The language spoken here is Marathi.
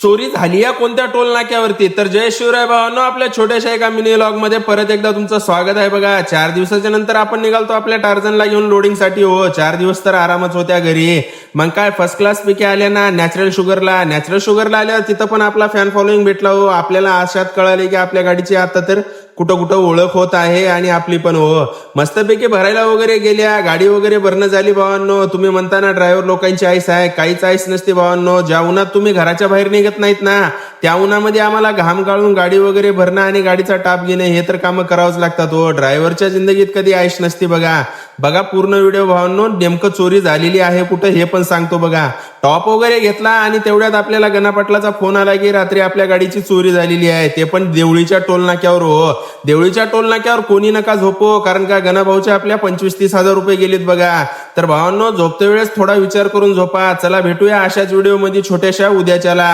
चोरी झाली आहे कोणत्या टोल नाक्यावरती? तर जय शिवराय भावांनो, आपल्या छोट्याशा एका मिनी लॉग मध्ये परत एकदा तुमचं स्वागत आहे. बघा, 4 दिवसाच्या नंतर आपण निघालतो आपल्या टार्झनला घेऊन लोडिंगसाठी. हो, 4 दिवस तर आरामच होत्या घरी. मग काय फर्स्ट क्लास पैकी आले ना नॅचरल शुगरला आल्यावर तिथं पण आपला फॅन फॉलोईंग भेटला. हो, आपल्याला आशात कळाले की आपल्या गाडीची आता तर कुठं कुठं ओळख होत आहे आणि आपली पण. हो, मस्तपैकी भरायला वगैरे गेल्या, गाडी वगैरे भरणं झाली. भावांनो, तुम्ही म्हणता ना ड्रायव्हर लोकांची आईस आहे, काहीच आईस नसते भावांनो. ज्या उन्हात तुम्ही घराच्या बाहेर निघत नाहीत ना, त्या उन्हामध्ये आम्हाला घाम गाळून गाडी वगैरे भरणं आणि गाडीचा टाप घेणे हे तर कामं करावंच लागतात. हो, ड्रायव्हरच्या जिंदगीत कधी आईश नसते. बघा पूर्ण व्हिडिओ भावांनो. नेमकं चोरी झालेली आहे कुठं हे पण सांगतो. बघा, टॉप वगैरे घेतला आणि तेवढ्यात आपल्याला गणापाटलाचा फोन आला की रात्री आपल्या गाडीची चोरी झालेली आहे, ते पण देवळीच्या टोल नाक्यावर. हो, देवळीच्या टोल नाक्यावर कोणी नका झोपो, कारण का गणाभाऊच्या आपल्या 25-30 हजार रुपये गेलेत. बघा, तर भावांनो, झोपते वेळेस थोडा विचार करून झोपा. चला भेटूया अशाच व्हिडिओ मध्ये छोट्याशा उद्याच्याला.